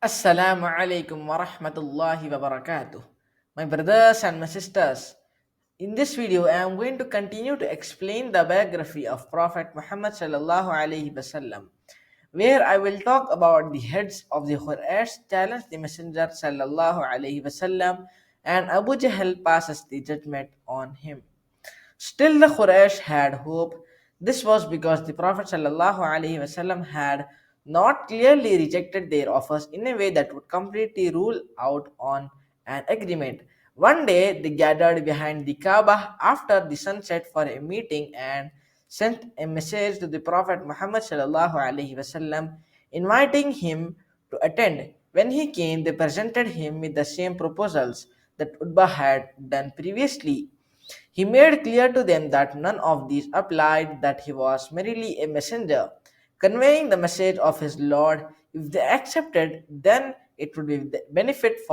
Assalamualikum Warahmatullahi Wabarakatuh. My brothers and my sisters, in this video I am going to continue to explain the biography of Prophet Muhammad sallallahu alaihi wasallam, where I will talk about the heads of the Quraysh challenge the Messenger sallallahu alaihi wasallam, and Abu Jahl passes the judgment on him. Still, the Quraysh had hope. This was because the Prophet ﷺ had not clearly rejected their offers in a way that would completely rule out on an agreement. One day, they gathered behind the Kaaba after the sunset for a meeting and sent a message to the Prophet Muhammad ﷺ, inviting him to attend. When he came, they presented him with the same proposals that Utbah had done previously. He made clear to them that none of these applied, that he was merely a messenger, conveying the message of his Lord. If they accepted, then it would be benefit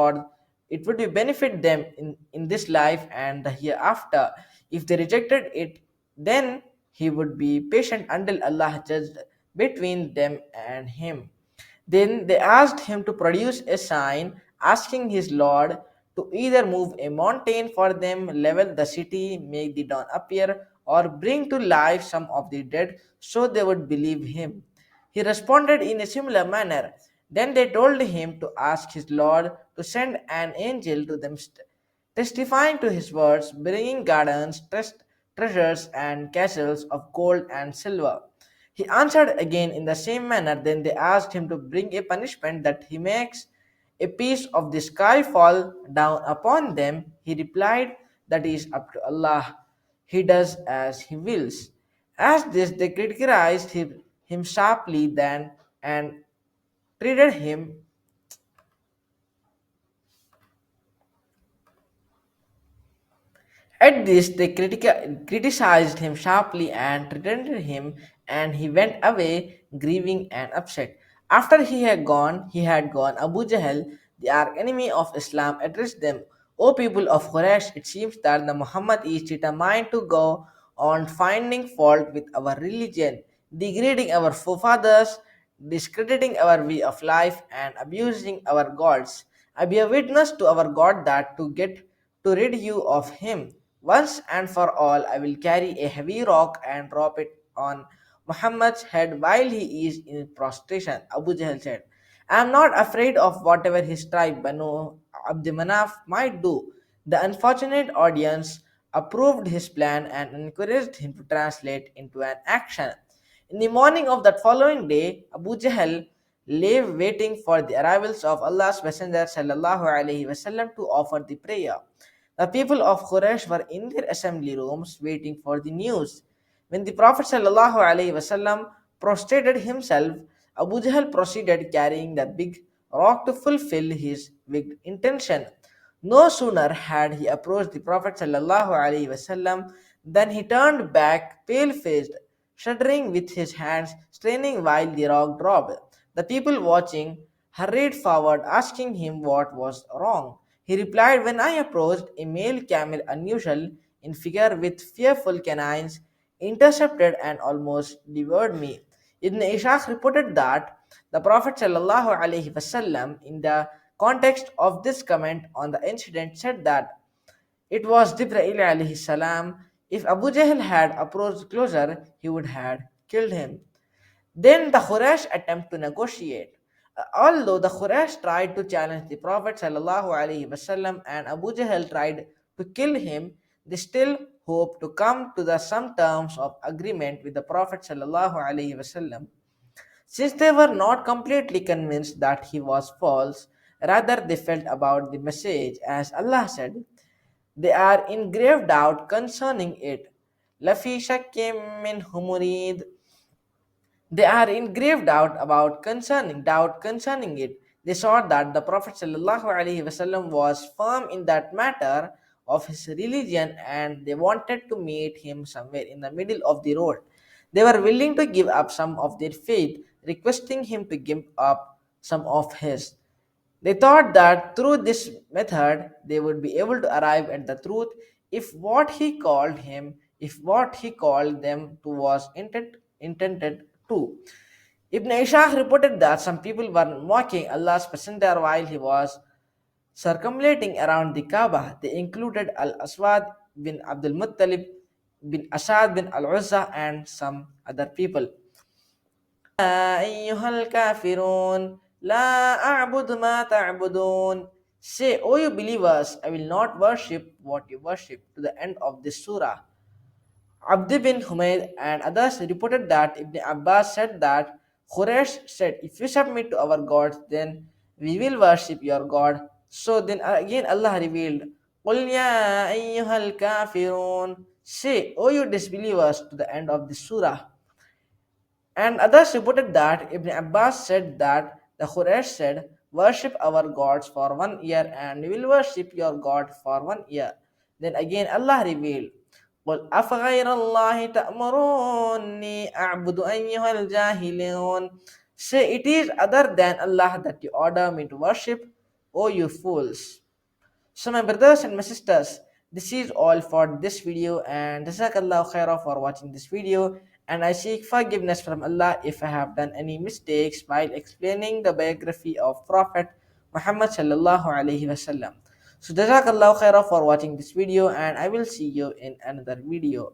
them in this life and the hereafter. If they rejected it, then he would be patient until Allah judged between them and him. Then they asked him to produce a sign, asking his Lord to either move a mountain for them, level the city, make the dawn appear, or bring to life some of the dead so they would believe him. He responded in a similar manner. Then they told him to ask his Lord to send an angel to them, testifying to his words, bringing gardens, treasures, and castles of gold and silver. He answered again in the same manner. Then they asked him to bring a punishment that he makes a piece of the sky fall down upon them. He replied, that is up to Allah. He does as he wills. As this, they criticized him sharply then and treated him At this, they criticized him sharply and threatened him, and he went away grieving and upset. After he had gone, Abu Jahl, the arch enemy of Islam, addressed them, O people of Quraysh, it seems that the Muhammad is determined to go on finding fault with our religion, degrading our forefathers, discrediting our way of life, and abusing our gods. I bear witness to our God that to rid you of him once and for all, I will carry a heavy rock and drop it on Muhammad's head while he is in prostration. Abu Jahl said, I am not afraid of whatever his tribe Banu Abd Manaf might do. The unfortunate audience approved his plan and encouraged him to translate into an action. In the morning of that following day, Abu Jahl lay waiting for the arrivals of Allah's Messenger sallallahu alaihi wasallam to offer the prayer. The people of Quraysh were in their assembly rooms waiting for the news. When the Prophet ﷺ prostrated himself, Abu Jahl proceeded carrying the big rock to fulfill his wicked intention. No sooner had he approached the Prophet ﷺ than he turned back, pale faced, shuddering with his hands straining while the rock dropped. The people watching hurried forward, asking him what was wrong. He replied, when I approached, a male camel, unusual in figure with fearful canines, intercepted and almost devoured me. Ibn Ishaq reported that the Prophet ﷺ, in the context of this comment on the incident, said that it was Jibreel alayhi salam. If Abu Jahl had approached closer, he would have killed him. Then the Quraysh attempt to negotiate. Although the Quraysh tried to challenge the Prophet ﷺ and Abu Jahl tried to kill him, they still hoped to come to some terms of agreement with the Prophet ﷺ. Since they were not completely convinced that he was false, rather they felt about the message, as Allah said, they are in grave doubt concerning it. لَفِي شَكٍّ مِّنْهُ مُرِيدٍ, they are in grave doubt concerning it. They saw that the Prophet ﷺ was firm in that matter of his religion, and they wanted to meet him somewhere in the middle of the road. They were willing to give up some of their faith, requesting him to give up some of his. They thought that through this method they would be able to arrive at the truth if what he called them to was intended to. Ibn Ishaq reported that some people were mocking Allah's messenger while he was circumambulating around the Kaaba. They included Al-Aswad bin Abdul Muttalib bin Asad bin Al-Uzza and some other people. أيها الكافرون لا أعبد ما تعبدون. Say, O you believers, I will not worship what you worship, to the end of this surah. Abdi bin Humayd and others reported that Ibn Abbas said that Quraysh said, if you submit to our gods, then we will worship your God. So then again Allah revealed, قُلْ يَا أَيُّهَا الْكَافِرُونَ. Say, O you disbelievers, to the end of this surah. And others reported that Ibn Abbas said that the Quraysh said, worship our gods for 1 year and we will worship your God for 1 year. Then again Allah revealed, قل أفغير الله تأمروني أعبد أيها الجاهلون. Say, it is other than Allah that you order me to worship, O you fools. So my brothers and my sisters, this is all for this video, and Jazakallahu Qairah for watching this video, and I seek forgiveness from Allah if I have done any mistakes while explaining the biography of Prophet Muhammad sallallahu alaihi wasallam. So Jazakallahu Qairah for watching this video, and I will see you in another video.